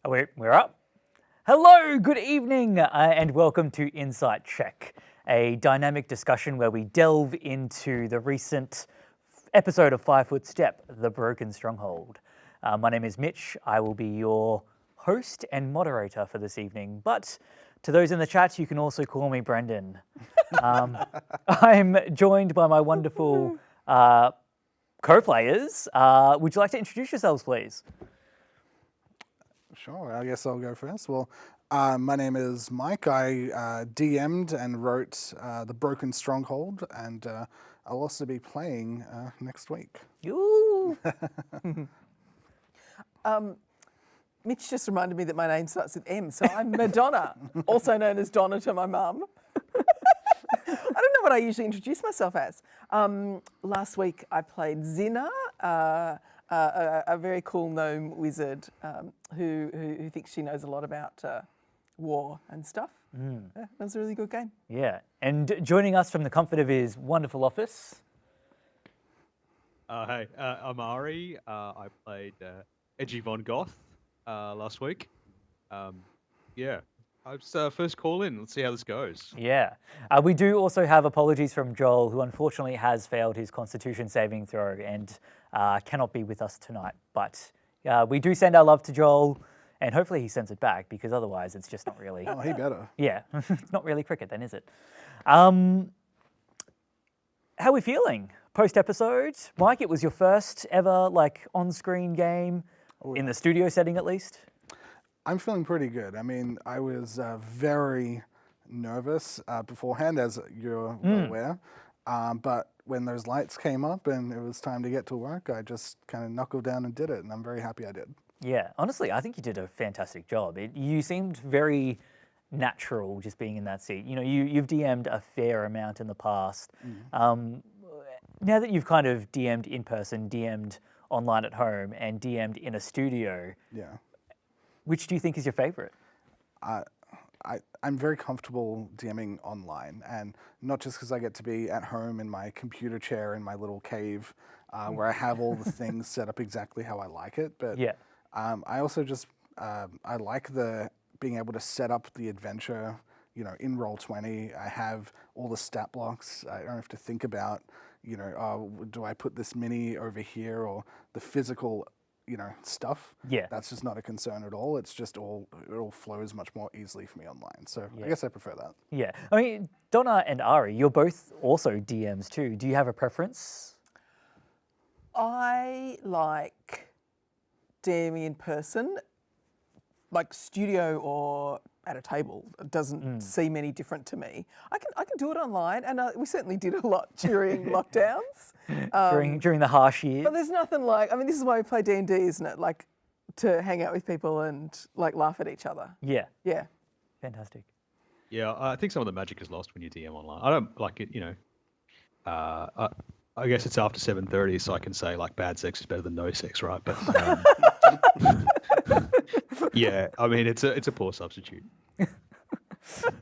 We're up. Hello, good evening, and welcome to Insight Check, a dynamic discussion where we delve into the recent episode of 5 Foot Step, The Broken Stronghold. My name is Mitch. I will be your host and moderator for this evening, but to those in the chat, you can also call me Brendan. I'm joined by my wonderful co-players. Would you like to introduce yourselves, please? Sure, I guess I'll go first. Well, my name is Mike. I DM'd and wrote The Broken Stronghold, and I'll also be playing next week. Ooh. Mitch just reminded me that my name starts with M, so I'm Madonna, also known as Donna to my mum. I don't know what I usually introduce myself as. Last week I played Zina, a very cool gnome wizard who thinks she knows a lot about war and stuff. Yeah, that was a really good game. Yeah, and joining us from the comfort of his wonderful office. Hey, I'm Ari. I played Edgy Von Goth last week. Yeah, it's first call in. Let's see how this goes. Yeah. We do also have apologies from Joel, who unfortunately has failed his Constitution saving throw and cannot be with us tonight. But we do send our love to Joel, and hopefully he sends it back, because otherwise it's just not really... Oh, he better. Yeah, it's not really cricket then, is it? How are we feeling post-episode? Mike, it was your first ever on-screen game, in the studio setting at least? I'm feeling pretty good. I mean, I was very nervous beforehand, as you're aware. But when those lights came up and it was time to get to work, I just kind of knuckled down and did it, and I'm very happy I did. Yeah, honestly, I think you did a fantastic job. You seemed very natural just being in that seat. You know, you've DM'd a fair amount in the past. Now that you've kind of DM'd in person, DM'd online at home, and DM'd in a studio, Yeah. which do you think is your favorite? I'm very comfortable DMing online, and not just because I get to be at home in my computer chair in my little cave where I have all the things set up exactly how I like it, but Yeah. I also just, I like being able to set up the adventure, you know, in Roll20. I have all the stat blocks. I don't have to think about, you know, oh, do I put this mini over here, or the physical, you know, stuff. Yeah. That's just not a concern at all. It's just it all flows much more easily for me online. So I guess I prefer that. Yeah. I mean, Donna and Ari, you're both also DMs too. Do you have a preference? I like DMing in person, like studio or at a table. It doesn't seem any different to me. I can do it online, and we certainly did a lot during lockdowns. During the harsh years? But there's nothing like, I mean, this is why we play D&D, isn't it? Like, to hang out with people and laugh at each other. Yeah. Yeah. Fantastic. Yeah, I think some of the magic is lost when you DM online. I don't like it, you know. I guess it's after 7:30, so I can say bad sex is better than no sex, right? But yeah, I mean it's a poor substitute.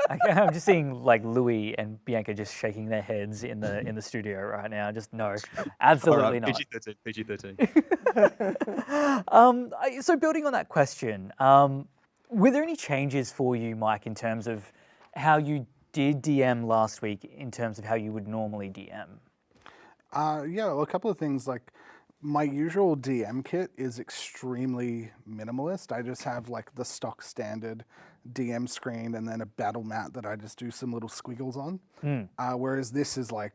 I'm just seeing Louis and Bianca just shaking their heads in the studio right now. Just no, absolutely not. PG-13, PG-13. So building on that question, were there any changes for you, Mike, in terms of how you did DM last week, in terms of how you would normally DM? Yeah, well, a couple of things. Like, my usual DM kit is extremely minimalist. I just have the stock standard DM screen and then a battle mat that I just do some little squiggles on. Whereas this is Oh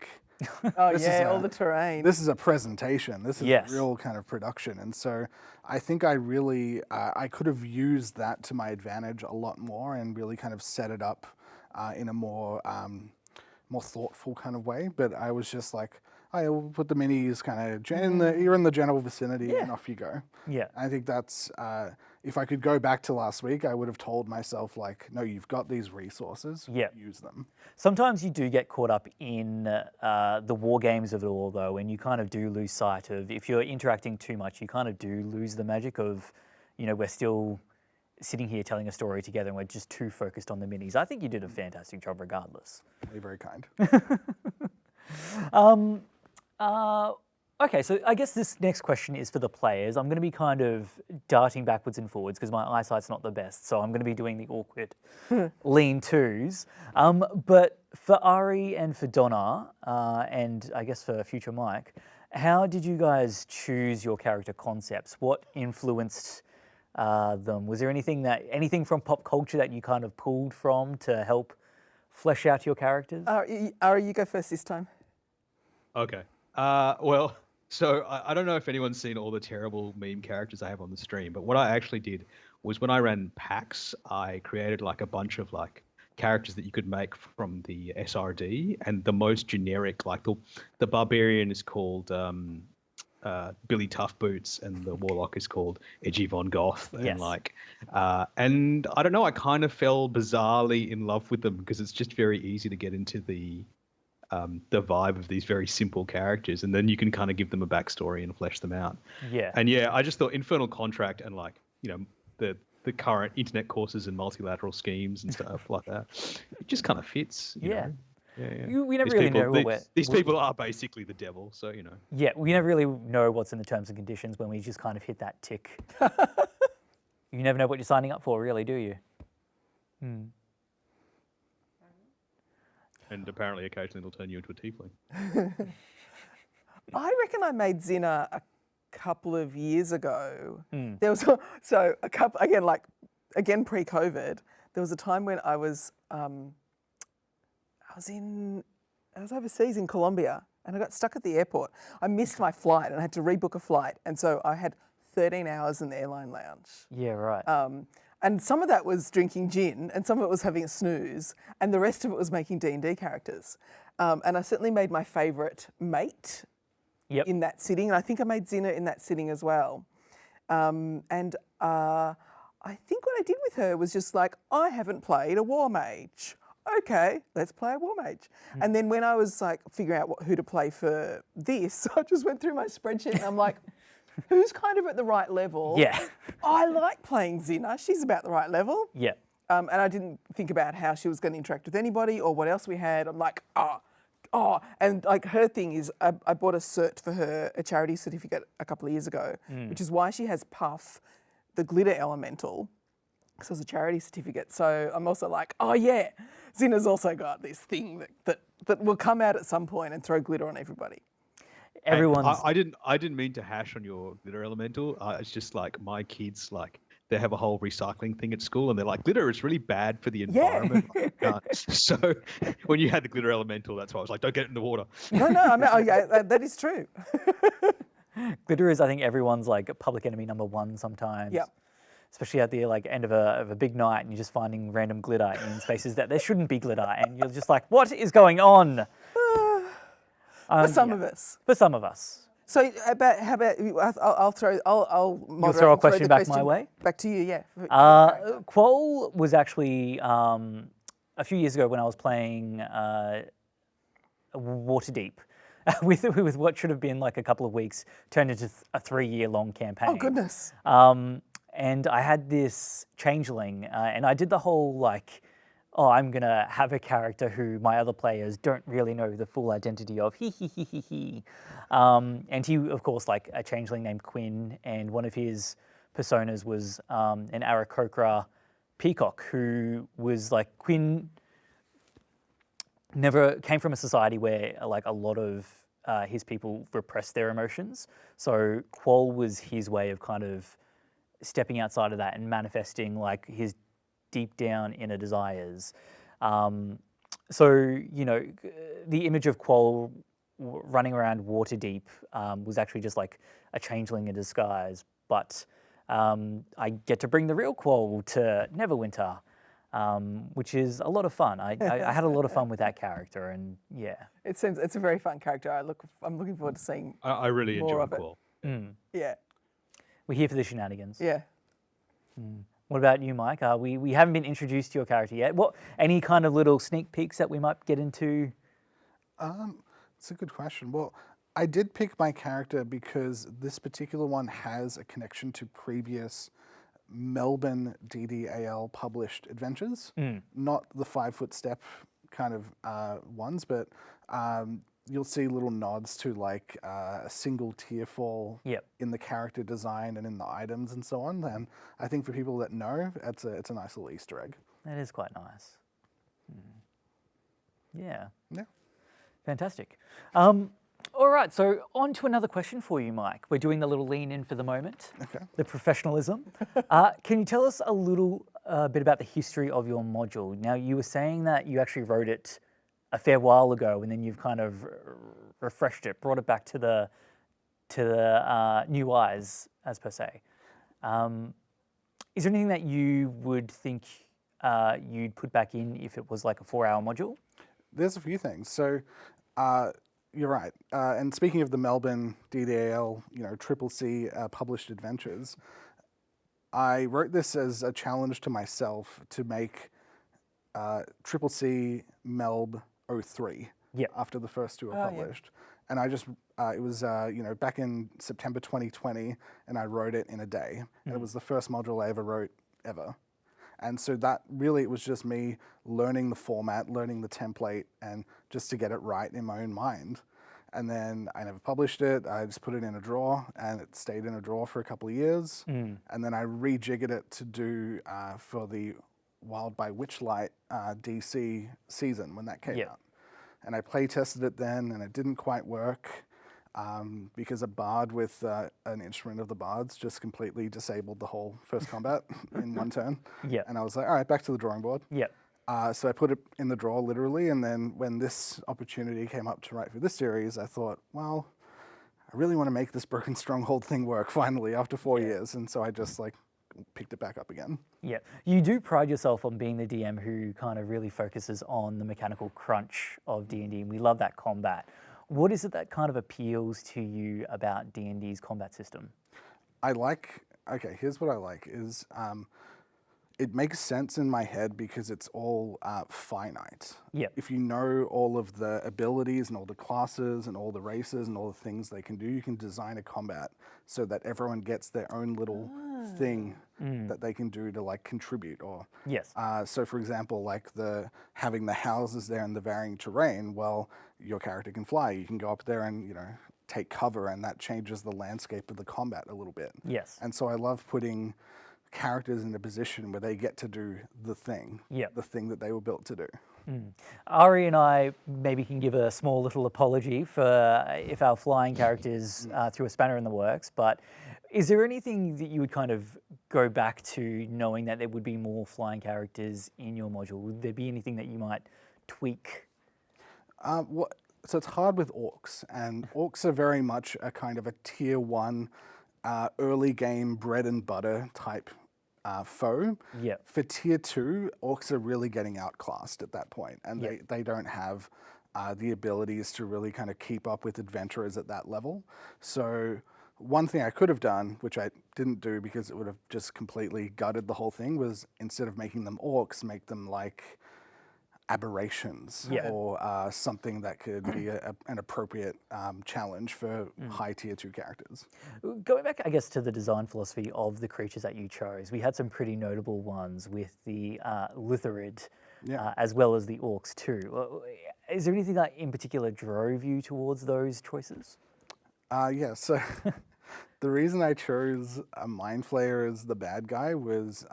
this yeah, is all the terrain. This is a presentation. This is Yes. a real kind of production. And so I think I really, I could have used that to my advantage a lot more and really kind of set it up in a more thoughtful kind of way. But I was just like, I will put the minis kind of you're in the general vicinity, and off you go. Yeah. I think that's, if I could go back to last week, I would have told myself no, you've got these resources, use them. Sometimes you do get caught up in the war games of it all, though, and you kind of do lose sight of, if you're interacting too much, you kind of do lose the magic of, you know, we're still sitting here telling a story together and we're just too focused on the minis. I think you did a fantastic job regardless. You're very kind. Okay, so I guess this next question is for the players. I'm going to be kind of darting backwards and forwards because my eyesight's not the best, so I'm going to be doing the awkward lean twos. But for Ari and for Donna, and I guess for future Mike, how did you guys choose your character concepts? What influenced them? Was there anything from pop culture that you kind of pulled from to help flesh out your characters? Ari, you go first this time. Okay. Well, so I don't know if anyone's seen all the terrible meme characters I have on the stream, but what I actually did was when I ran packs, I created like a bunch of like characters that you could make from the SRD, and the most generic, like the barbarian is called Billy Tough Boots, and the warlock is called Edgy Von Goth, Yes. and like, and I don't know, I kind of fell bizarrely in love with them because it's just very easy to get into the vibe of these very simple characters, and then you can kind of give them a backstory and flesh them out. Yeah. And yeah, I just thought Infernal Contract and like, you know, the current internet courses and multilateral schemes and stuff like that, it just kind of fits. You Yeah. know? Yeah. We never These really people, know these people are basically the devil, so you know. Yeah, we never really know what's in the terms and conditions when we just kind of hit that tick. You never know what you're signing up for, really, do you? And apparently, occasionally, it'll turn you into a tiefling. I reckon I made Zinna a couple of years ago. Hmm. There was a couple again pre-COVID. There was a time when I was overseas in Colombia, and I got stuck at the airport. I missed my flight and I had to rebook a flight, and so I had 13 hours in the airline lounge. Yeah, right. And some of that was drinking gin, and some of it was having a snooze, and the rest of it was making D&D characters. And I certainly made my favourite mate Yep. in that sitting, and I think I made Zinna in that sitting as well. And I think what I did with her was just like, I haven't played a war mage. Okay, let's play a war mage. And then when I was like figuring out who to play for this, I just went through my spreadsheet and I'm like, who's kind of at the right level? Yeah. I like playing Zinna. She's about the right level. Yeah. And I didn't think about how she was going to interact with anybody or what else we had. I'm like, and like her thing is, I bought a cert for her, a charity certificate a couple of years ago, which is why she has Puff, the glitter elemental, because it was a charity certificate. So I'm also like, oh yeah, Zinna's also got this thing that will come out at some point and throw glitter on everybody. Everyone's. I didn't mean to hash on your glitter elemental. It's just like my kids, like they have a whole recycling thing at school, and they're like, glitter is really bad for the environment. So when you had the glitter elemental, that's why I was like, don't get it in the water. No, I mean, that is true. Glitter is, I think, everyone's like public enemy number one sometimes. Yep. Especially at the like end of a big night, and you're just finding random glitter in spaces that there shouldn't be glitter, and you're just like, what is going on? For some of us. For some of us. So how about I'll moderate. You'll throw a and the question back my way? Back to you, yeah. Quoll was actually a few years ago when I was playing Waterdeep with what should have been like a couple of weeks turned into a 3-year-long campaign. Oh goodness. And I had this changeling, and I did the whole like, I'm gonna have a character who my other players don't really know the full identity of. And he, of course, like a changeling named Quinn, and one of his personas was an Aarakocra peacock, who was like Quinn. Never came from a society where like a lot of his people repressed their emotions. So Quoll was his way of kind of stepping outside of that and manifesting like his deep down inner desires. So, you know, the image of Quoll running around Waterdeep was actually just like a changeling in disguise. But I get to bring the real Quoll to Neverwinter, which is a lot of fun. I had a lot of fun with that character, and yeah. It's a very fun character. I'm looking forward to seeing I really more enjoy of it. Quoll. Yeah. We're here for the shenanigans. Yeah. What about you, Mike? We haven't been introduced to your character yet. Any kind of little sneak peeks that we might get into? It's a good question. Well, I did pick my character because this particular one has a connection to previous Melbourne DDAL published adventures, not the 5 Foot Step kind of ones, but you'll see little nods to like a single tier fall Yep. in the character design and in the items and so on. And I think for people that know, it's a nice little Easter egg. That is quite nice. Yeah. Yeah. Fantastic. All right, so on to another question for you, Mike. We're doing the little lean in for the moment, Okay. the professionalism. Can you tell us a little bit about the history of your module? Now, you were saying that you actually wrote it a fair while ago, and then you've kind of refreshed it, brought it back to the new eyes, as per se. Is there anything that you would think you'd put back in if it was like a 4-hour module? There's a few things. So you're right. And speaking of the Melbourne DDAL, Triple C published adventures, I wrote this as a challenge to myself to make Triple C Melb 03 Yep. after the first two were yeah. published. And I just, it was, back in September 2020, and I wrote it in a day. And it was the first module I ever wrote ever. And so that really, it was just me learning the format, learning the template, and just to get it right in my own mind. And then I never published it. I just put it in a drawer, and it stayed in a drawer for a couple of years. And then I rejiggered it to do for the Wild by Witchlight DC season when that came Yep. out. And I play tested it then, and it didn't quite work. Because a bard with an instrument of the bards just completely disabled the whole first combat in one turn. Yeah. And I was like, all right, back to the drawing board. Yep. So I put it in the drawer literally, and then when this opportunity came up to write for this series, I thought, well, I really want to make this Broken Stronghold thing work finally after 4 years. And so I just like picked it back up again. Yeah, you do pride yourself on being the DM who kind of really focuses on the mechanical crunch of D&D, and we love that combat. What is it that kind of appeals to you about D&D's combat system? Okay, here's what I like is it makes sense in my head because it's all finite. Yep. If you know all of the abilities and all the classes and all the races and all the things they can do, you can design a combat so that everyone gets their own little thing that they can do to like contribute. Or Yes. so for example, like having the houses there and the varying terrain, well, your character can fly. You can go up there and, take cover, and that changes the landscape of the combat a little bit. Yes. And so I love putting characters in a position where they get to do the thing, Yep. the thing that they were built to do. Ari and I maybe can give a small little apology for if our flying characters threw a spanner in the works, but is there anything that you would kind of go back to knowing that there would be more flying characters in your module? Would there be anything that you might tweak? So it's hard with orcs, and orcs are very much a kind of a tier 1 early game bread and butter type foe. Yep. For tier 2, orcs are really getting outclassed at that point, and Yep. they don't have the abilities to really kind of keep up with adventurers at that level. So one thing I could have done, which I didn't do because it would have just completely gutted the whole thing, was instead of making them orcs, make them like aberrations Yeah. or something that could be an appropriate challenge for high tier 2 characters. Going back, I guess, to the design philosophy of the creatures that you chose, we had some pretty notable ones with the Lutherid, Yeah. as well as the orcs too. Is there anything that in particular drove you towards those choices? Yeah, so the reason I chose a Mind Flayer as the bad guy was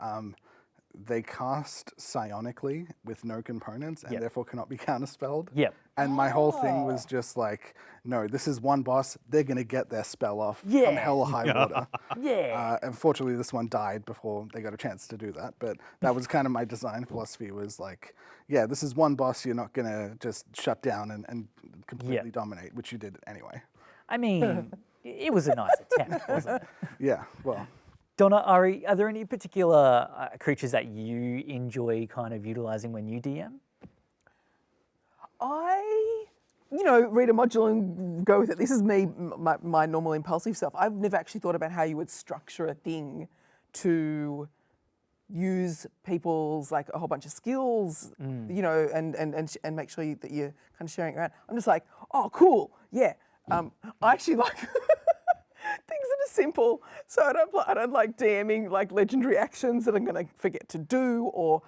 they cast psionically with no components and Yep. therefore cannot be counterspelled. Yep. And my whole thing was just like, no, this is one boss, they're going to get their spell off from Yeah. hell or high water. Yeah. Unfortunately, this one died before they got a chance to do that. But that was kind of my design philosophy was like, yeah, this is one boss you're not going to just shut down and completely dominate, which you did anyway. I mean, it was a nice attempt, wasn't it? Yeah, well, Donna, Ari, are there any particular creatures that you enjoy kind of utilizing when you DM? I, read a module and go with it. This is me, my normal impulsive self. I've never actually thought about how you would structure a thing to use people's like a whole bunch of skills, and make sure that you're kind of sharing it around. I'm just like, oh, cool, yeah. I actually like things that are simple, so I don't like DMing like legendary actions that I'm going to forget to do, or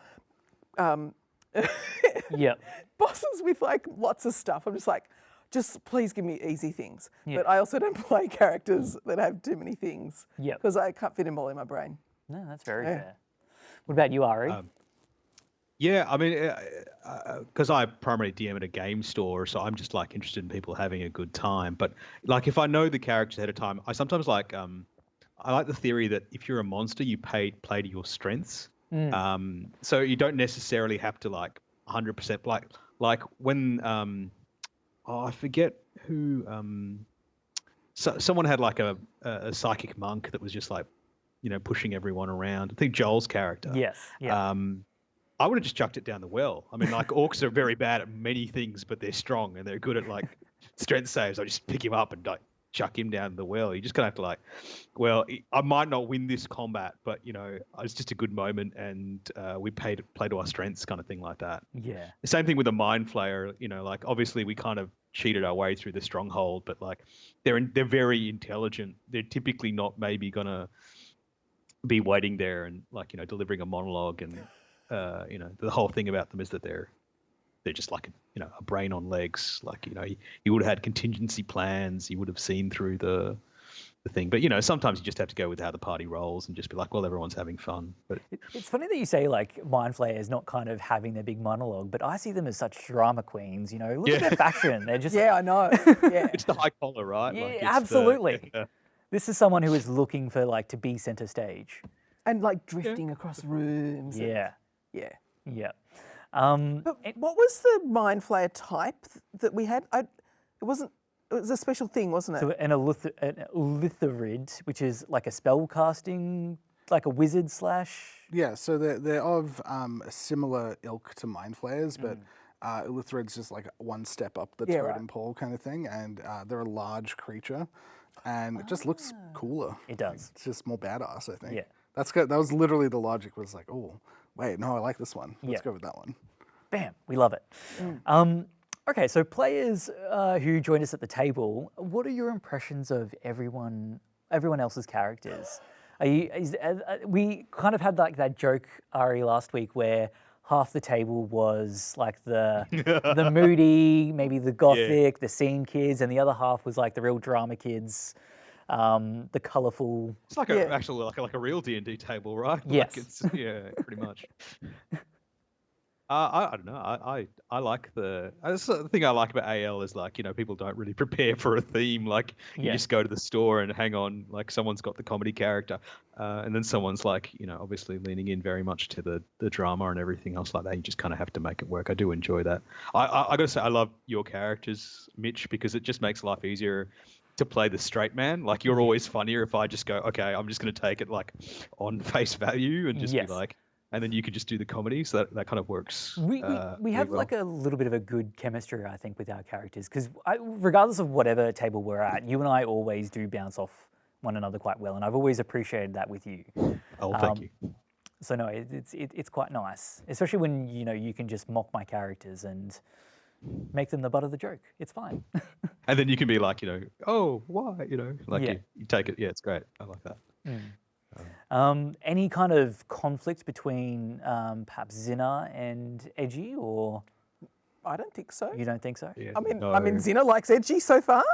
Yep. bosses with like lots of stuff. I'm just like, Just please give me easy things. Yeah. But I also don't play characters that have too many things. Yep. Because I can't fit them all in my brain. No, that's very Yeah. fair. What about you, Ari? Yeah, I mean, because I primarily DM at a game store, so I'm just like interested in people having a good time. But like, if I know the characters ahead of time, I sometimes like, I like the theory that if you're a monster, you play to your strengths. So you don't necessarily have to like 100% like when I forget who someone had like a psychic monk that was just like, pushing everyone around. I think Joel's character. Yes. Yeah. I would have just chucked it down the well. I mean, like orcs are very bad at many things, but they're strong and they're good at like strength saves. I just pick him up and like chuck him down the well. You just kind of have to like, well, I might not win this combat, but it's just a good moment, and we play to our strengths, kind of thing like that. Yeah. The same thing with a mind flayer. Like obviously we kind of cheated our way through the stronghold, but like they're very intelligent. They're typically not maybe gonna be waiting there and like delivering a monologue, and the whole thing about them is that they're just like a brain on legs. Like you would have had contingency plans, you would have seen through the thing, but sometimes you just have to go with how the party rolls and just be like, well, everyone's having fun. But It's funny that you say like Mind Flayer is not kind of having their big monologue, but I see them as such drama queens. Look at their fashion; they're just Yeah, I know. Yeah. it's the high collar, right? Yeah, Like, it's absolutely. This is someone who is looking for like to be center stage. And like drifting across rooms. and- Yeah. yeah. Yeah. But what was the Mind Flayer type that we had? It was a special thing, wasn't it? So an Elitharid, which is like a spell casting, like a wizard slash. Yeah, so they're of a similar ilk to Mind Flayers, but Illithrid's just like one step up the Yeah, totem right. pole kind of thing, and they're a large creature, and it just looks cooler. It does. It's just more badass, I think. Yeah. That's good. That was literally the logic. Was like, oh, wait, no, I like this one. Let's Yeah. go with that one. Bam, we love it. Okay, so players who joined us at the table, what are your impressions of everyone else's characters? We kind of had like that joke, Ari, last week where half the table was like the moody, maybe the gothic, the scene kids, and the other half was like the real drama kids, the colourful. It's like actually like a real D&D table, right? Yes. Like it's, pretty much. I don't know. I like that's the thing I like about AL is like, people don't really prepare for a theme. Like you just go to the store and hang on, like someone's got the comedy character, and then someone's like, obviously leaning in very much to the drama and everything else like that. You just kind of have to make it work. I do enjoy that. I got to say, I love your characters, Mitch, because it just makes life easier to play the straight man. Like you're always funnier if I just go, okay, I'm just going to take it like on face value and just be like, and then you could just do the comedy. So that kind of works. We have well. like a little bit of a good chemistry, I think, with our characters because regardless of whatever table we're at, you and I always do bounce off one another quite well, and I've always appreciated that with you. Oh, thank you. So no, it's quite nice, especially when you can just mock my characters and make them the butt of the joke. It's fine. And then you can be like, oh, why? Like Yeah. you take it. Yeah, it's great. I like that. Any kind of conflict between perhaps Zinna and Edgy, or I don't think so. you don't think so? Yeah, I mean, no. Zinna likes Edgy so far.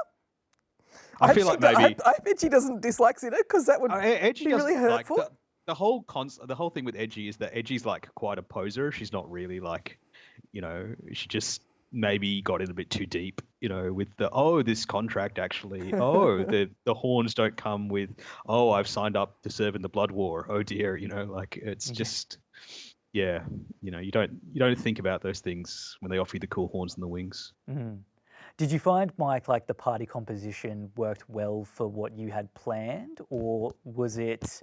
I feel like maybe I hope Edgy doesn't dislike Zinna because that would Edgy be really doesn't, like, hurtful. the whole the whole thing with Edgy is that Edgy's like quite a poser. She's not really like, she just maybe got in a bit too deep, with this contract actually. Oh, the horns don't come with. Oh, I've signed up to serve in the Blood War. Oh dear, like it's just. Yeah, you don't think about those things when they offer you the cool horns and the wings. Did you find, Mike, like the party composition worked well for what you had planned, or was it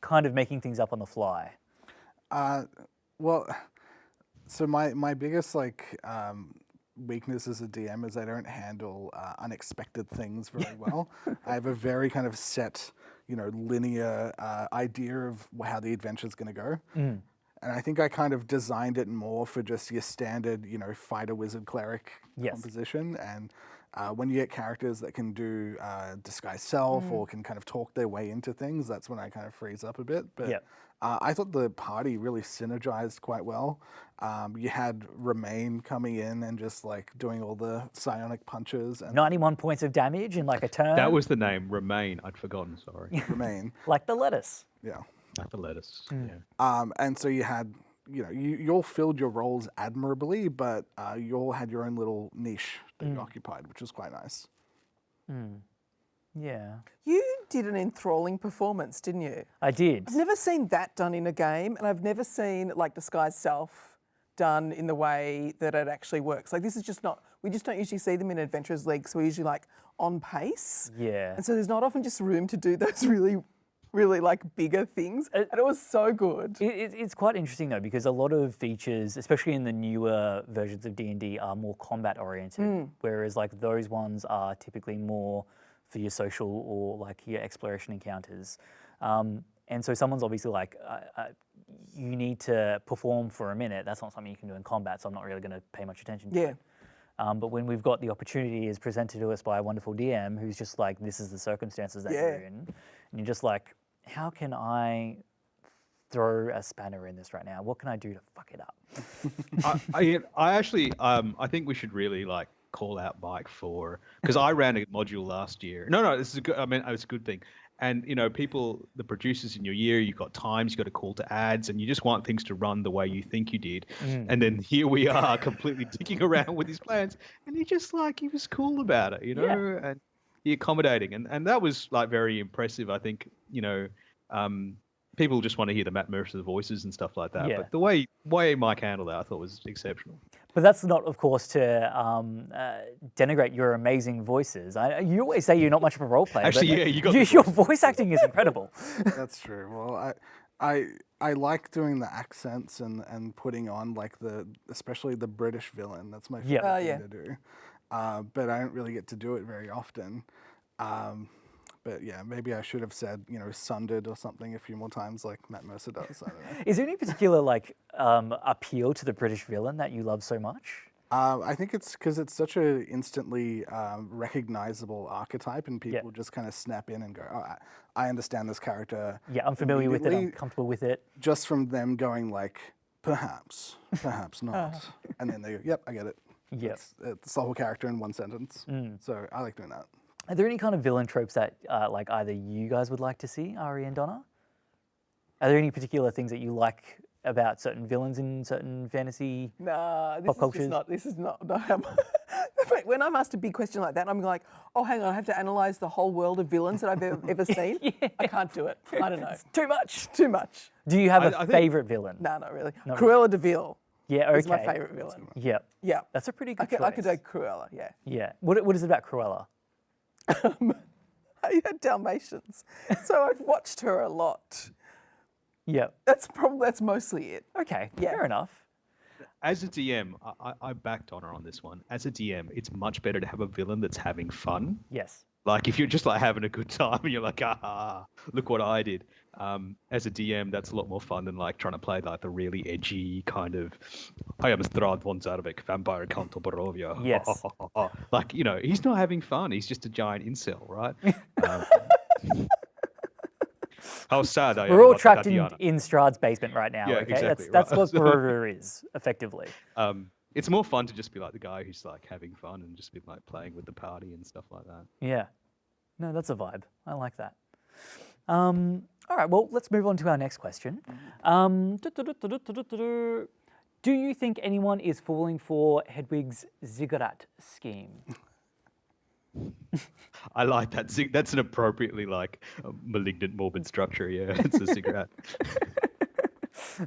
kind of making things up on the fly? Well, so my biggest weakness as a DM is I don't handle unexpected things very well. I have a very kind of set, linear idea of how the adventure is going to go. And I think I kind of designed it more for just your standard, fighter, wizard, cleric Yes. composition. And when you get characters that can do disguise self or can kind of talk their way into things, that's when I kind of freeze up a bit. But Yep. I thought the party really synergized quite well. You had Remain coming in and just like doing all the psionic punches and 91 points of damage in like a turn. That was the name, Remain. I'd forgotten, sorry. Remain. like the lettuce. Yeah. Not the lettuce. Yeah. And so you had, you all filled your roles admirably, but you all had your own little niche that you occupied, which was quite nice. Yeah, You did an enthralling performance, didn't you? I did. I've never seen that done in a game, and I've never seen like disguise self done in the way that it actually works. Like this is just not. We just don't usually see them in Adventurers League, so we're usually like on pace. Yeah. And so there's not often just room to do those really like bigger things, and it was so good. It's quite interesting though, because a lot of features, especially in the newer versions of D&D, are more combat oriented, whereas like those ones are typically more for your social or like your exploration encounters. And so someone's obviously like, you need to perform for a minute. That's not something you can do in combat, so I'm not really going to pay much attention to Yeah. it. But when we've got the opportunity is presented to us by a wonderful DM who's just like, this is the circumstances that you're in, and you're just like, how can I throw a spanner in this right now? What can I do to fuck it up? I actually, I think we should really like call out Mike for, because I ran a module last year. No, this is a good. I mean, it's a good thing. And people, the producers in your year, you've got times, you've got a call to ads, and you just want things to run the way you think you did. And then here we are, completely dicking around with his plans, and he was cool about it, and he accommodating, and that was like very impressive. I think people just want to hear the Matt Mercer voices and stuff like that. Yeah. But the way Mike handled that, I thought was exceptional. But that's not, of course, to denigrate your amazing voices. You always say you're not much of a role player. Actually, but yeah, you got the your voice acting is incredible. That's true. Well, I like doing the accents and putting on like especially the British villain. That's my favorite thing to do. But I don't really get to do it very often. But yeah, maybe I should have said, Sundered or something a few more times like Matt Mercer does. I don't know. Is there any particular like appeal to the British villain that you love so much? I think it's because it's such a instantly recognizable archetype, and people just kind of snap in and go, "Oh, I understand this character." Yeah, I'm familiar with it. I'm immediately," comfortable with it. Just from them going like, "Perhaps, perhaps not," and then they go, "Yep, I get it." Yep. It's the whole character in one sentence. So I like doing that. Are there any kind of villain tropes that like either you guys would like to see, Ari and Donna? Are there any particular things that you like about certain villains in certain fantasy Nah, pop cultures? This is not. When I'm asked a big question like that, I'm like, oh, hang on, I have to analyse the whole world of villains that I've ever seen. I can't do it. I don't know. It's too much. Too much. Do you have I a think- favourite villain? No, not really. Cruella de Vil Yeah, okay. is my favourite villain. Yeah. Yeah. That's a pretty good I could choice. do Cruella, yeah. Yeah. What is it about Cruella? I had Dalmatians, so I've watched her a lot. Yeah. That's mostly it. Okay. Yeah. Fair enough. As a DM, I backed Honor on this one. As a DM, it's much better to have a villain that's having fun. Yes. Like if you're just like having a good time and you're like, look what I did. As a DM, that's a lot more fun than like trying to play like the really edgy kind of, I am Strad von Zarvik, vampire Count Borovia. Yes. Like, he's not having fun. He's just a giant incel, right? How sad I am. We're all about trapped Tatiana. in Strahd's basement right now. Yeah, okay, exactly, that's right. what Barovia is effectively. It's more fun to just be like the guy who's like having fun and just be like playing with the party and stuff like that. Yeah. No, that's a vibe. I like that. All right. Well, let's move on to our next question. Do you think anyone is falling for Hedwig's ziggurat scheme? I like that. That's an appropriately like malignant, morbid structure. Yeah, it's a cigarette.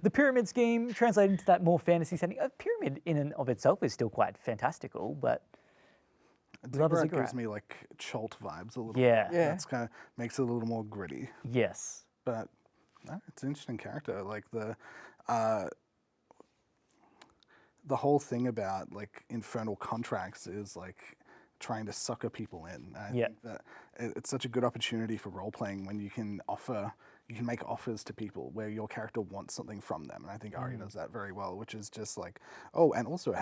The pyramid scheme, translated into that more fantasy setting. A pyramid in and of itself is still quite fantastical, but love a Ziggurat ziggurat. gives me like Chult vibes a little Yeah. bit. Yeah. That's kind of makes it a little more gritty. Yes. But it's an interesting character. Like the whole thing about like infernal contracts is like trying to sucker people in. I think that it's such a good opportunity for role playing when you can offer you can make offers to people where your character wants something from them, and I think Ari does that very well, which is just like, oh, and also,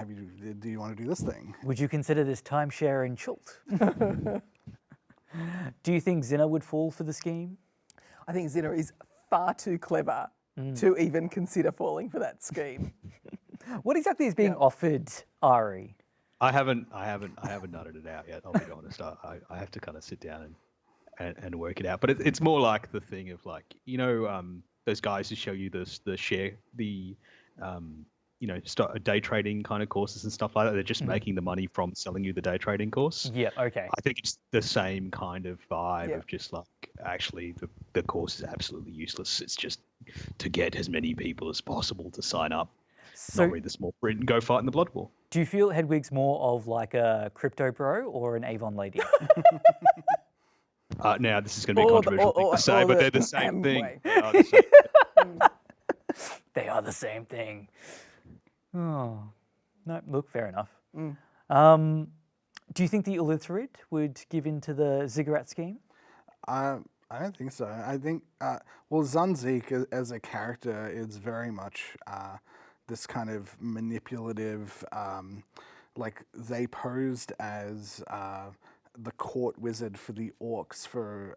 do you want to do this thing? Would you consider this timeshare in Chult? Do you think Zinna would fall for the scheme? I think Zinna is far too clever to even consider falling for that scheme. What exactly is being offered, Ari? I haven't nutted it out yet. I'll be honest. I have to kind of sit down and work it out. But it's more like the thing of like, those guys who show you day trading kind of courses and stuff like that. They're just making the money from selling you the day trading course. Yeah, okay. I think it's the same kind of vibe of just like, actually the course is absolutely useless. It's just to get as many people as possible to sign up. So, not read the small print and go fight in the Blood War. do you feel Hedwig's more of like a crypto bro or an Avon lady? Now, this is going to be a controversial thing to say, but they're the same thing. way. They are the same thing. They are the same thing. Oh, no, look, fair enough. Do you think the Illithrid would give in to the ziggurat scheme? I don't think so. I think, Zunzik as a character is very much this kind of manipulative, like they posed as the court wizard for the orcs for,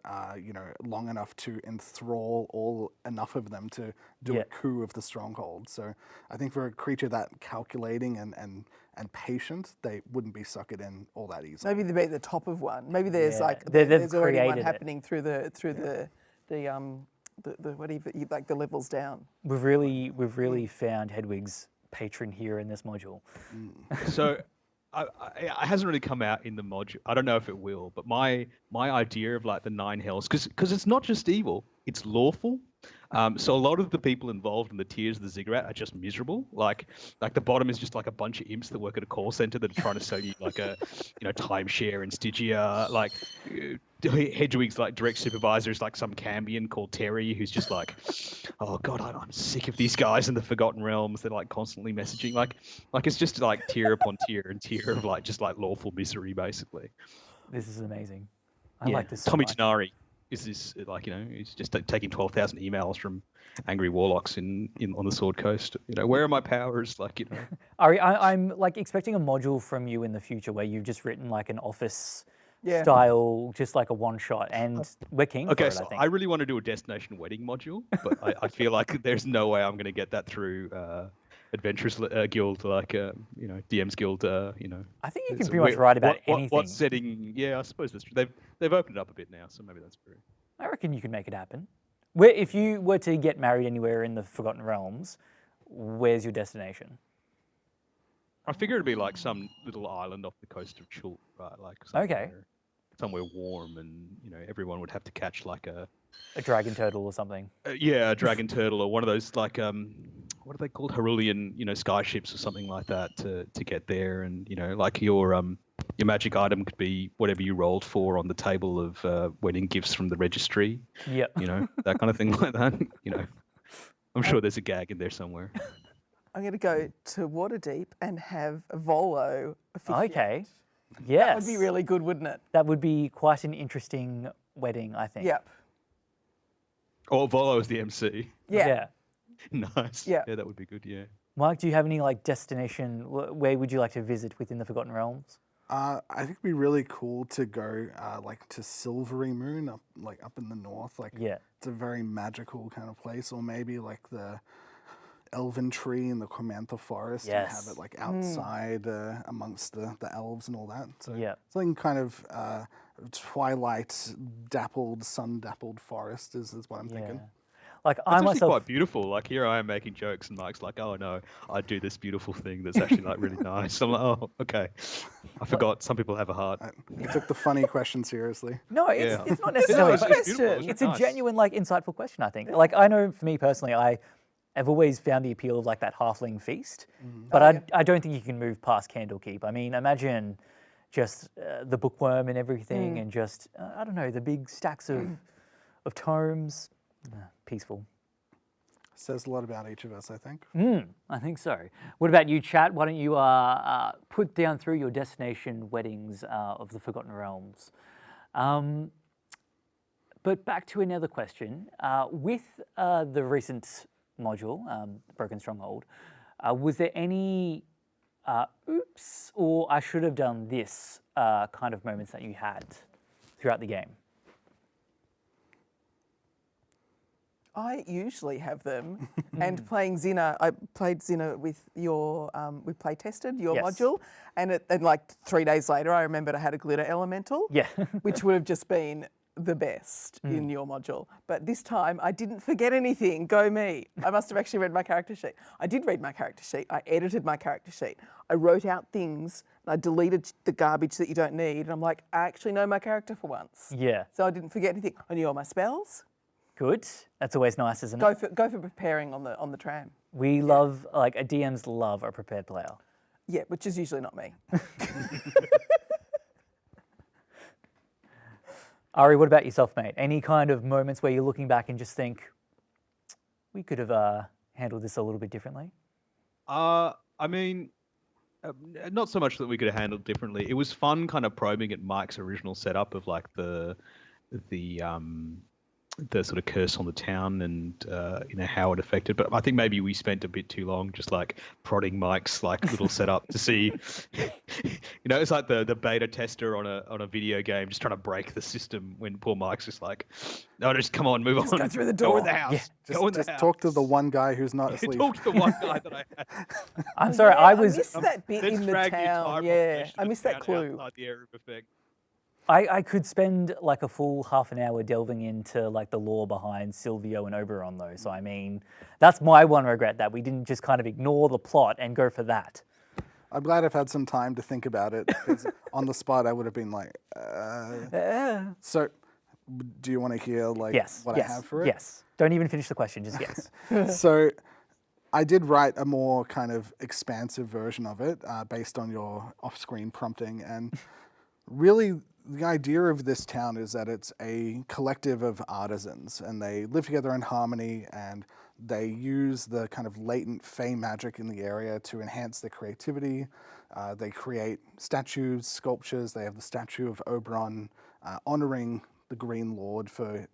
long enough to enthrall enough of them to do a coup of the Stronghold. So I think for a creature that calculating and patient, they wouldn't be suckered in all that easily. Maybe they'd be at the top of one. Maybe there's They've there's already one created it. happening through the like the levels down. We've really found Hedwig's patron here in this module. So it hasn't really come out in the module. I don't know if it will, but my idea of like the 9 hells, because it's not just evil, it's lawful. So a lot of the people involved in the tiers of the ziggurat are just miserable. Like the bottom is just like a bunch of imps that work at a call center that are trying to sell you like a timeshare in Stygia. Like Hedwig's like direct supervisor is like some Cambion called Terry, who's just like, oh god, I'm sick of these guys in the Forgotten Realms. They're like constantly messaging. Like it's just like tier upon tier and tier of like just like lawful misery basically. This is amazing. I like this so Tommy much. Tanari is this like he's just taking 12,000 emails from angry warlocks on the Sword Coast. Where are my powers? Ari, I'm like expecting a module from you in the future where you've just written like an office Yeah. style, just like a one shot, and we're keen for it, so I think. I really want to do a destination wedding module, but I feel like there's no way I'm going to get that through Adventurers Guild, DM's Guild. I think you can pretty much write about anything. What setting? Yeah, I suppose that's true. They've opened it up a bit now, so maybe that's true. I reckon you can make it happen. If you were to get married anywhere in the Forgotten Realms, where's your destination? I figure it'd be like some little island off the coast of Chult, right? Like somewhere warm, and everyone would have to catch like a dragon turtle or something. A dragon turtle or one of those like what are they called, Herulian sky ships or something like that to get there, and like your magic item could be whatever you rolled for on the table of wedding gifts from the registry. Yeah. That kind of thing like that. I'm sure there's a gag in there somewhere. I'm going to go to Waterdeep and have a Volo officiate. Okay. Yes. That would be really good, wouldn't it? That would be quite an interesting wedding, I think. Yep. Or Volo is the MC. Yeah. Nice. Yeah. Yeah, that would be good. Yeah. Mike, do you have any like destination? Where would you like to visit within the Forgotten Realms? I think it'd be really cool to go to Silvery Moon up in the north. It's a very magical kind of place, or maybe like the Elven Tree in the Cormantha Forest and have it like outside amongst the elves and all that. So something kind of twilight dappled, sun dappled forest is what I'm thinking. Like It's I actually myself, quite beautiful. Like here I am making jokes, and Mike's like, "Oh no, I do this beautiful thing that's actually like really nice." I'm like, "Oh, okay." I forgot some people have a heart. You took the funny question seriously. no, it's Yeah. it's not It's necessarily. not a question. It's a genuine, like, insightful question, I think. Like, I know for me personally, I have always found the appeal of, like, that halfling feast, but I don't think you can move past Candlekeep. I mean, imagine just the bookworm and everything, and just, I don't know, the big stacks of tomes. Peaceful. Says a lot about each of us, I think. I think so. What about you, chat? Why don't you put down through your destination weddings of the Forgotten Realms? But back to another question. With the recent module, Broken Stronghold, was there any oops, or I should have done this kind of moments that you had throughout the game? I usually have them, and playing Xena, I played Xena with your, we play tested your Yes. module, and like 3 days later, I remembered I had a glitter elemental, Yeah. which would have just been the best in your module. But this time, I didn't forget anything. Go me! I must have actually read my character sheet. I did read my character sheet. I edited my character sheet. I wrote out things, and I deleted the garbage that you don't need. And I'm like, I actually know my character for once. Yeah. So I didn't forget anything. I knew all my spells. Good. That's always nice, isn't it? Go for preparing on the tram. We love, like, a DMs love a prepared player. Yeah, which is usually not me. Ari, what about yourself, mate? Any kind of moments where you're looking back and just think, we could have handled this a little bit differently? I mean, not so much that we could have handled differently. It was fun kind of probing at Mike's original setup of like the sort of curse on the town and how it affected. But I think maybe we spent a bit too long just like prodding Mike's like little setup to see. It's like the beta tester on a video game just trying to break the system when poor Mike's just like, no, just come on, move on. Go through the door. Go in the house. Yeah. Go in the Just house. talk to the one guy who's not asleep. Talk to the one guy that I had. I'm sorry, Yeah, I was. I missed that bit Let's in the drag the entire town. Yeah, population I of missed the that town clue. outside the area of effect. I could spend like a full half an hour delving into like the lore behind Silvio and Oberon though. So I mean, that's my one regret, that we didn't just kind of ignore the plot and go for that. I'm glad I've had some time to think about it, because on the spot I would have been like, So, do you want to hear like Yes. what yes. I have for it? Yes. Don't even finish the question, just yes. So, I did write a more kind of expansive version of it based on your off-screen prompting, and really the idea of this town is that it's a collective of artisans, and they live together in harmony, and they use the kind of latent fey magic in the area to enhance their creativity. They create statues, sculptures. They have the statue of Oberon honoring the Green Lord for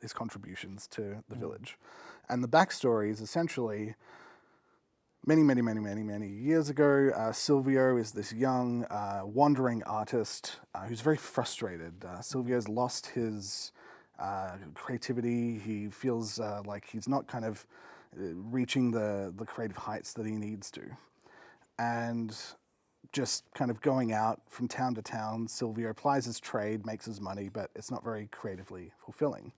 his contributions to the village. And the backstory is essentially many years ago, Silvio is this young, wandering artist who's very frustrated. Silvio's lost his creativity. He feels like he's not kind of reaching the creative heights that he needs to. And just kind of going out from town to town, Silvio plies his trade, makes his money, but it's not very creatively fulfilling.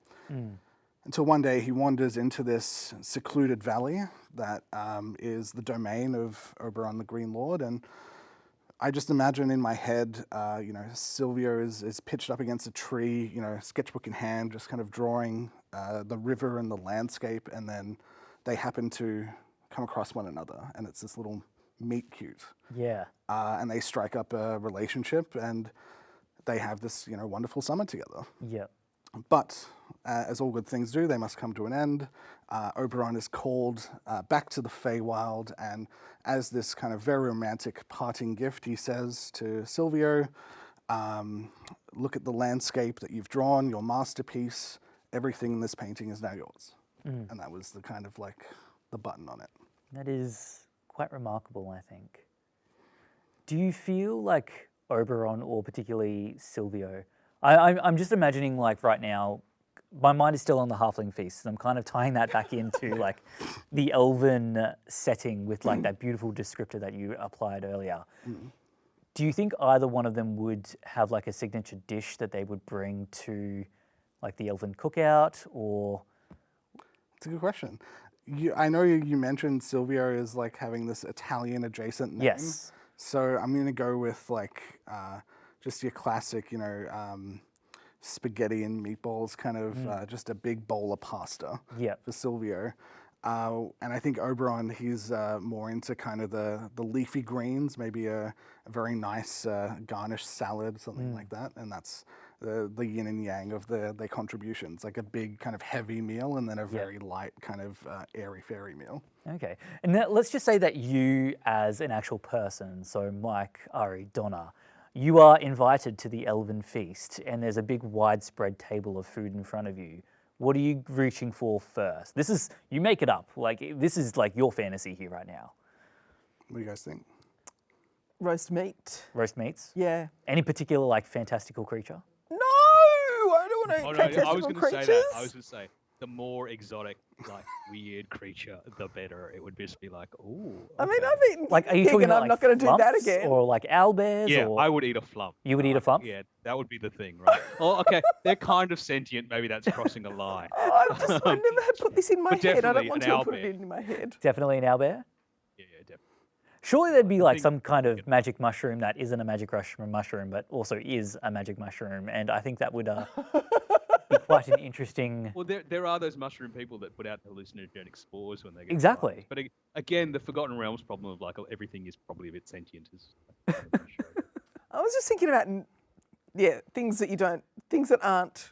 Until one day he wanders into this secluded valley that is the domain of Oberon the Green Lord. And I just imagine in my head, Silvio is pitched up against a tree, sketchbook in hand, just kind of drawing the river and the landscape. And then they happen to come across one another. And it's this little meet cute. Yeah. And they strike up a relationship, and they have this, wonderful summer together. Yeah. But as all good things do, they must come to an end. Oberon is called back to the Feywild, and as this kind of very romantic parting gift, he says to Silvio, look at the landscape that you've drawn, your masterpiece. Everything in this painting is now yours. And that was the kind of like the button on it. That is quite remarkable, I think. Do you feel like Oberon, or particularly Silvio, I'm just imagining like right now, my mind is still on the Halfling Feast, and I'm kind of tying that back into like the elven setting with like that beautiful descriptor that you applied earlier. Do you think either one of them would have like a signature dish that they would bring to like the elven cookout, or? It's a good question. I know you mentioned Silvio is like having this Italian adjacent name. Yes. So I'm going to go with like just your classic, spaghetti and meatballs, kind of just a big bowl of pasta for Silvio. And I think Oberon, he's more into kind of the leafy greens, maybe a very nice garnished salad, something like that. And that's the yin and yang of their contributions, like a big kind of heavy meal and then a very light kind of airy-fairy meal. Okay. And now let's just say that you as an actual person, so Mike, Ari, Donna, You are invited to the Elven Feast, and there's a big widespread table of food in front of you. What are you reaching for first? This is, you make it up. Like, this is like your fantasy here right now. What do you guys think? Roast meat. Roast meats? Yeah. Any particular, like, fantastical creature? No, I don't want Oh, to no, fantastical I was going to creatures. say that. I was going to say the more exotic, like weird creature, the better. It would just be like, ooh. I mean, okay. I've eaten Like, are you pig talking and about I'm like not going to do that flumps again. or like owlbears? Yeah, or... I would eat a flump. You would eat a flump? Yeah, that would be the thing, right? Oh, okay, they're kind of sentient. Maybe that's crossing a line. I never had put this in my But head. I don't definitely want an to put owlbear. it in my head. Definitely an owlbear? Yeah, definitely. Surely there'd be I like think- some kind of magic mushroom that isn't a magic mushroom, but also is a magic mushroom, and I think that would be quite an interesting. Well, there are those mushroom people that put out hallucinogenic spores when they get Exactly. virus. But again, the Forgotten Realms problem of like everything is probably a bit sentient is kind of shown. I was just thinking about, things that aren't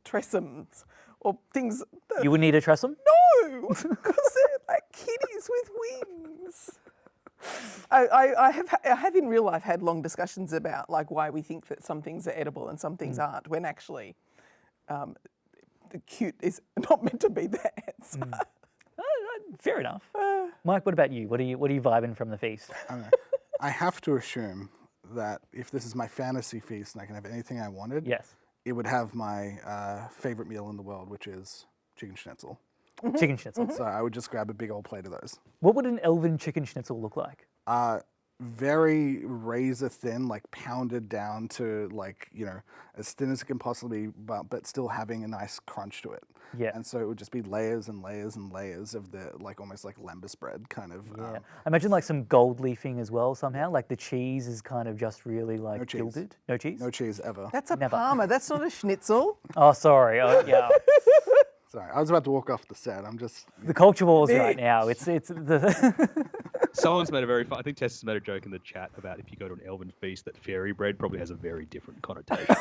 tresums or things that... You would need a tresum? No, because they're like kitties with wings. I have in real life had long discussions about like why we think that some things are edible and some things aren't, when actually the cute is not meant to be the answer. Fair enough. Mike, what about you? What are you vibing from the feast? I don't know. I have to assume that if this is my fantasy feast and I can have anything I wanted, Yes. it would have my favorite meal in the world, which is chicken schnitzel. Chicken schnitzel. So I would just grab a big old plate of those. What would an elven chicken schnitzel look like? Very razor thin, like pounded down to like, as thin as it can possibly be, but still having a nice crunch to it. Yeah. And so it would just be layers and layers and layers of the, like almost like lembas bread kind of. Yeah. I imagine like some gold leafing as well somehow. Like the cheese is kind of just really like No cheese. gilded. No cheese? No cheese ever. That's a Never. parma. That's not a schnitzel. Oh, sorry. Oh, yeah. Sorry, I was about to walk off the set. I'm just. The culture wars right now. It's the. Someone's made a very I think Tess has made a joke in the chat about if you go to an elven feast, that fairy bread probably has a very different connotation.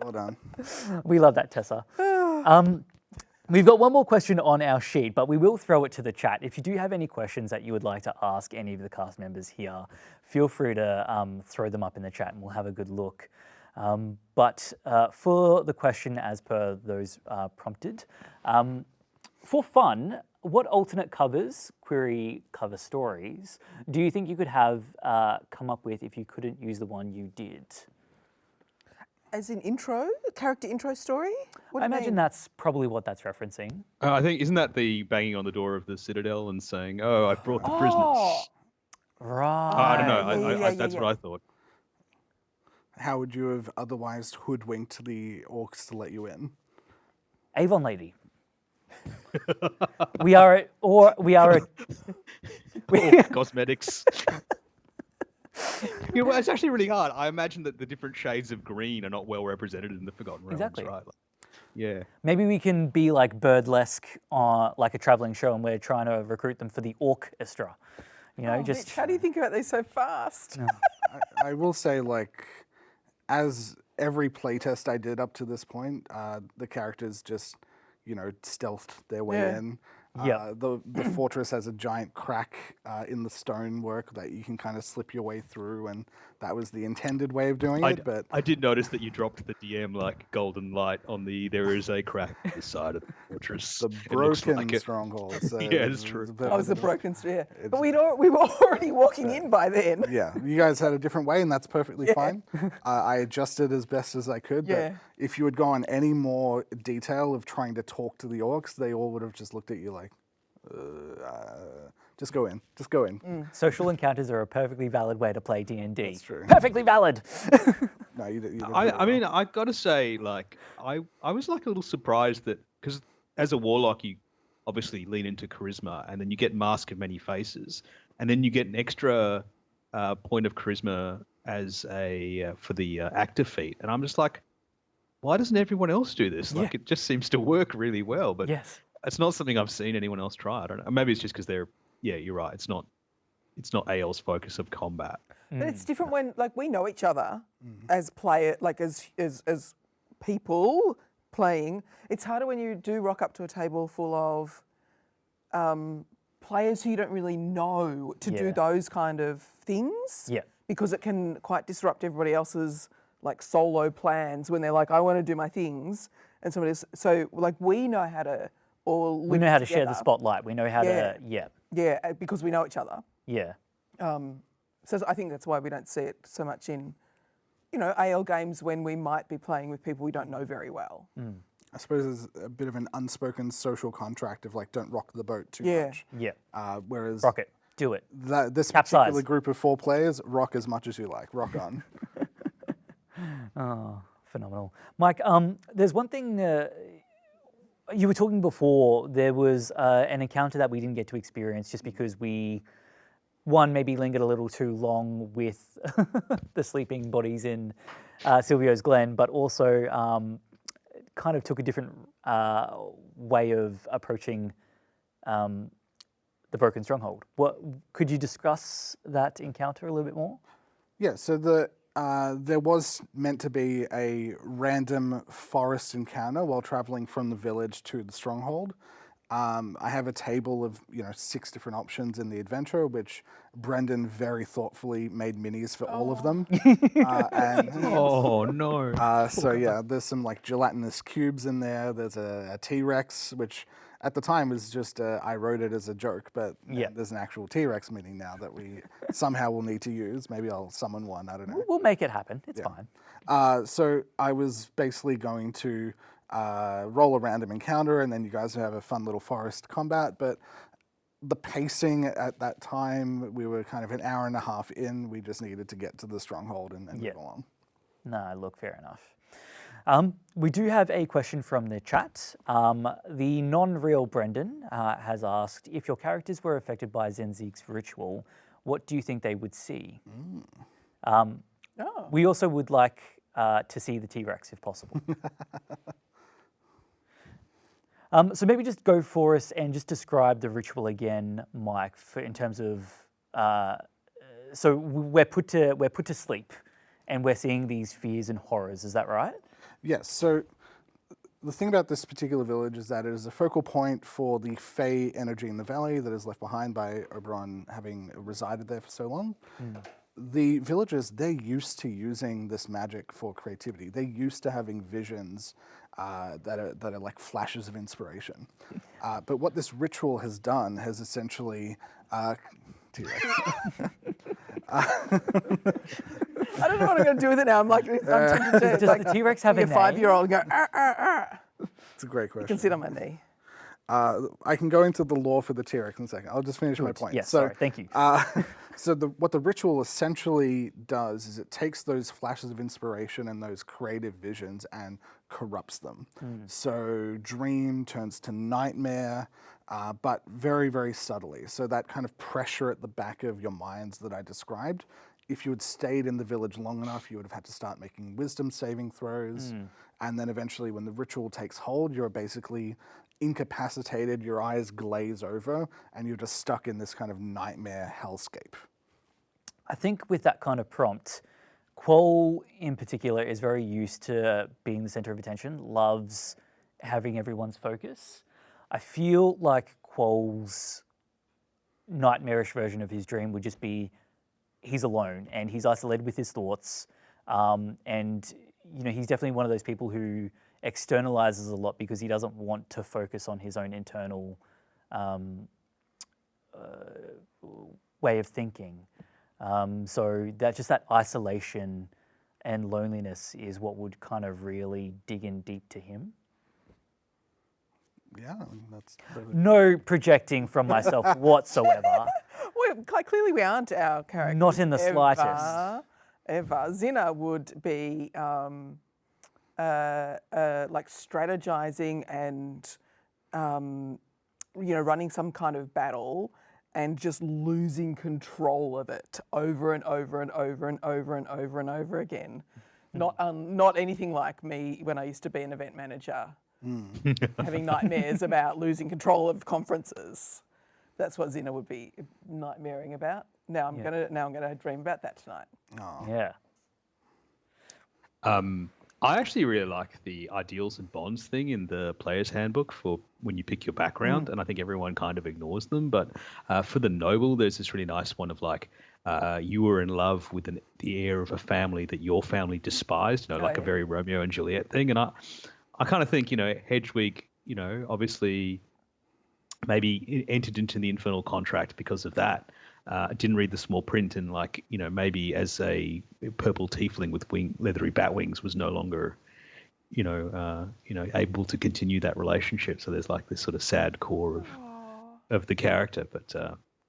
Well done. We love that, Tessa. We've got one more question on our sheet, but we will throw it to the chat. If you do have any questions that you would like to ask any of the cast members here, feel free to throw them up in the chat and we'll have a good look. But for the question as per those prompted, for fun, what alternate covers, query cover stories, do you think you could have come up with if you couldn't use the one you did? As in intro, character intro story? What do I you imagine mean? that's probably what that's referencing. I think, isn't that the banging on the door of the Citadel and saying, "Oh, I brought the prisoners"? Oh, Right. I don't know. yeah, That's yeah. what I thought. How would you have otherwise hoodwinked the orcs to let you in? Avon lady. we are Cosmetics. Yeah, well, it's actually really hard. I imagine that the different shades of green are not well represented in the Forgotten Realms, Exactly. right? Like, yeah. maybe we can be like Birdlesque on like a traveling show and we're trying to recruit them for the orchestra. You know, just Mitch, how do you think about these so fast? I will say, like, as every playtest I did up to this point, the characters just, stealthed their way Yeah. in. Yeah. The fortress has a giant crack in the stonework that you can kind of slip your way through, and that was the intended way of doing it. But I did notice that you dropped the DM like golden light on the "there is a crack in the side of the fortress." the It looks broken like it. stronghold. So Yeah, it's true. I was a broken yeah. But we were already walking in by then. Yeah, you guys had a different way, and that's perfectly fine. I adjusted as best as I could. Yeah. But if you had gone any more detail of trying to talk to the orcs, they all would have just looked at you like, just go in. Just go in. social encounters are a perfectly valid way to play D&D. That's true. Perfectly valid. No, you did I mean, I gotta say, like, I was like a little surprised that, because as a warlock, you obviously lean into charisma, and then you get Mask of Many Faces, and then you get an extra point of charisma as a for the actor feat, and I'm just like, why doesn't everyone else do this? Like, it just seems to work really well, but Yes. it's not something I've seen anyone else try. I don't know. Maybe it's just because they're, yeah, you're right. It's not AL's focus of combat. But it's different when like we know each other as player, like as people playing. It's harder when you do rock up to a table full of players who you don't really know to Yeah. do those kind of things. Yeah. because it can quite disrupt everybody else's like solo plans when they're like, I want to do my things, and somebody else. So like we know how to all We live know how to share the together. spotlight. We know how Yeah. to, yeah, Yeah, because we know each other. yeah. So I think that's why we don't see it so much in, AL games when we might be playing with people we don't know very well. I suppose there's a bit of an unspoken social contract of like, don't rock the boat too Yeah. much. Yeah. Whereas Rock it. Do it. this Capsize. particular group of 4 players, rock as much as you like. Rock on. Oh, phenomenal. Mike, there's one thing you were talking before. There was an encounter that we didn't get to experience just because we, one, maybe lingered a little too long with the sleeping bodies in Silvio's Glen, but also kind of took a different way of approaching the Broken Stronghold. What could you discuss that encounter a little bit more? Yeah, so there was meant to be a random forest encounter while traveling from the village to the stronghold. I have a table of 6 different options in the adventure, which Brendan very thoughtfully made minis for all of them. Oh no. So yeah, there's some like gelatinous cubes in there. There's a T-Rex, which at the time was just I wrote it as a joke, but Yeah. there's an actual T-Rex mini now that we somehow will need to use. Maybe I'll summon one. I don't know. We'll make it happen. It's fine. So I was basically going to roll a random encounter, and then you guys would have a fun little forest combat. But the pacing at that time, we were kind of an hour and a half in. We just needed to get to the stronghold and move along. No, look, fair enough. We do have a question from the chat. The non-real Brendan has asked, if your characters were affected by Zenzeek's ritual, what do you think they would see? We also would like to see the T-Rex if possible. So maybe just go for us and just describe the ritual again, Mike, in terms of, so we're put to sleep and we're seeing these fears and horrors, is that right? Yes, so the thing about this particular village is that it is a focal point for the Fey energy in the valley that is left behind by Oberon having resided there for so long. The villagers, they're used to using this magic for creativity. They're used to having visions that are like flashes of inspiration. But what this ritual has done has essentially... T-Rex. I don't know what I'm going to do with it now. I'm tempted to Does the T-Rex have be a a name? 5-year-old and go, ah, ah, ah. It's a great You question. can sit on my knee. I can go into the lore for the T-Rex in a second. I'll just finish my point. Yes, sorry, thank you. So what the ritual essentially does is it takes those flashes of inspiration and those creative visions and corrupts them. So dream turns to nightmare, but very, very subtly. So that kind of pressure at the back of your minds that I described, if you had stayed in the village long enough, you would have had to start making wisdom saving throws. And then eventually when the ritual takes hold, you're basically incapacitated, your eyes glaze over, and you're just stuck in this kind of nightmare hellscape. I think with that kind of prompt, Quoll in particular is very used to being the center of attention, loves having everyone's focus. I feel like Quoll's nightmarish version of his dream would just be he's alone and he's isolated with his thoughts. And he's definitely one of those people who externalizes a lot because he doesn't want to focus on his own internal way of thinking. So that isolation and loneliness is what would kind of really dig in deep to him. Yeah, that's... No projecting from myself whatsoever. Well, clearly we aren't our characters. Not in the slightest. Ever. Zina would be like strategizing and running some kind of battle and just losing control of it over and over and over and over and over and over again. Not anything like me when I used to be an event manager, having nightmares about losing control of conferences. That's what Zina would be nightmaring about. Now I'm gonna dream about that tonight. Yeah. I actually really like the ideals and bonds thing in the player's handbook for when you pick your background, and I think everyone kind of ignores them. But for the noble, there's this really nice one of like you were in love with the heir of a family that your family despised, like a yeah. very Romeo and Juliet thing. And I kind of think, Hedwig, obviously maybe entered into the infernal contract because of that. Didn't read the small print, and maybe as a purple tiefling with leathery bat wings was no longer, able to continue that relationship. So there's like this sort of sad core of the character, but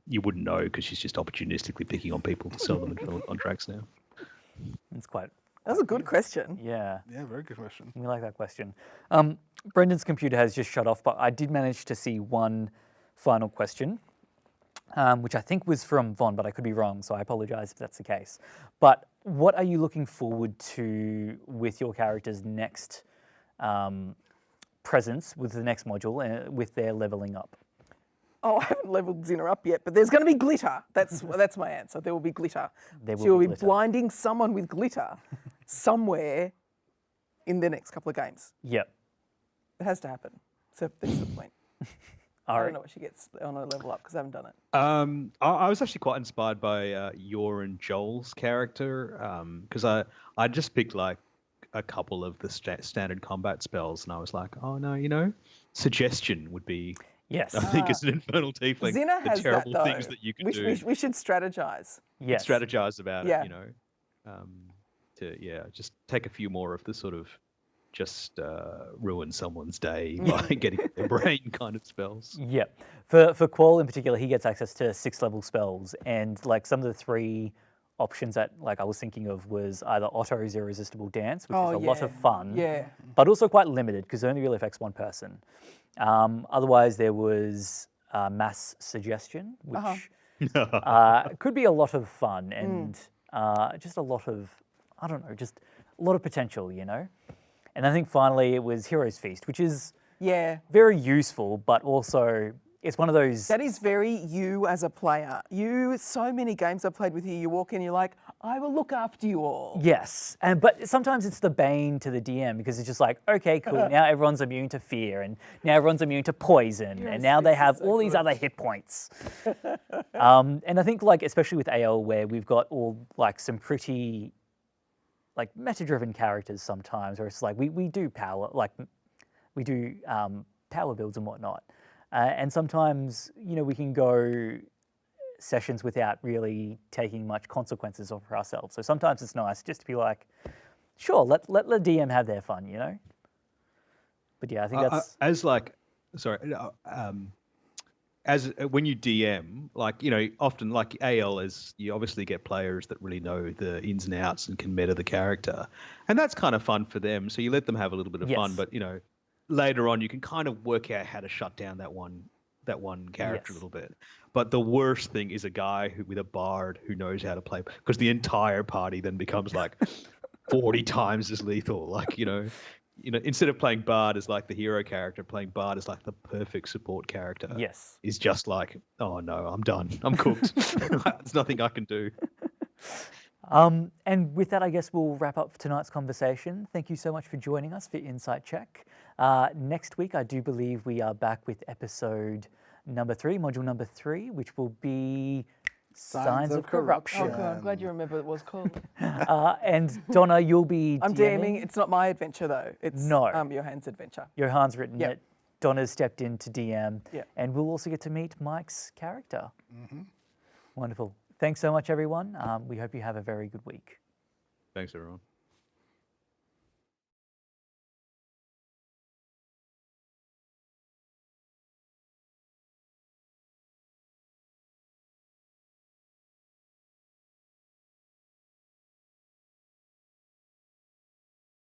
you wouldn't know because she's just opportunistically picking on people to sell them infernal contracts now. It's quite. That was a good question. Yeah. Yeah, very good question. We like that question. Brendan's computer has just shut off, but I did manage to see one final question, which I think was from Von, but I could be wrong, so I apologise if that's the case. But what are you looking forward to with your character's next presence, with the next module, with their levelling up? Oh, I haven't leveled Xena up yet, but there's going to be glitter. That's my answer. There will be glitter. She will be glitter. blinding someone with glitter somewhere in the next couple of games. Yep. It has to happen. So that's the point. All I right. don't know what she gets on a level up because I haven't done it. I was actually quite inspired by Yor and Joel's character because I just picked like a couple of the standard combat spells, and I was like, oh no, suggestion would be. Yes. I think it's an infernal tiefling. Xena has the terrible that, though. things that you can do. We should strategize. Yes. Strategize about Yeah. it, to just take a few more of the sort of just ruin someone's day by getting their brain kind of spells. Yep. For Qual in particular, he gets access to 6-level spells, and like some of the 3 options that like I was thinking of was either Otto's Irresistible Dance, which is a lot of fun, Yeah. but also quite limited because it only really affects one person. Otherwise, there was Mass Suggestion, which could be a lot of fun and just a lot of, I don't know, just a lot of potential, And I think finally it was Hero's Feast, which is very useful, but also it's one of those. That is very you as a player. So many games I've played with you, you walk in, you're like, I will look after you all. Yes, but sometimes it's the bane to the DM because it's just like, okay, cool, now everyone's immune to fear, and now everyone's immune to poison, and now they have all these other hit points. And I think like, especially with AL where we've got all like some pretty like meta-driven characters sometimes, where it's like we do power, like we do power builds and whatnot. And sometimes, we can go sessions without really taking much consequences for ourselves. So sometimes it's nice just to be like, sure, let the DM have their fun, But yeah, I think that's as when you DM, like often like AL is you obviously get players that really know the ins and outs and can meta the character, and that's kind of fun for them. So you let them have a little bit of fun, but later on you can kind of work out how to shut down that one character a little bit. But the worst thing is a guy with a bard who knows how to play, because the entire party then becomes like 40 times as lethal. Like instead of playing bard as like the hero character, playing bard as like the perfect support character. Yes. Is just like, oh no, I'm done. I'm cooked. There's nothing I can do. And with that, I guess we'll wrap up tonight's conversation. Thank you so much for joining us for Insight Check. Next week, I do believe we are back with episode number 3, module number 3, which will be Signs of Corruption. Oh, God, I'm glad you remember what it was called. And Donna, you'll be I'm DMing. It's not my adventure, though. It's Johann's adventure. Johann's written it. Donna's stepped in to DM. Yeah. And we'll also get to meet Mike's character. Mm-hmm. Wonderful. Thanks so much, everyone. We hope you have a very good week. Thanks, everyone.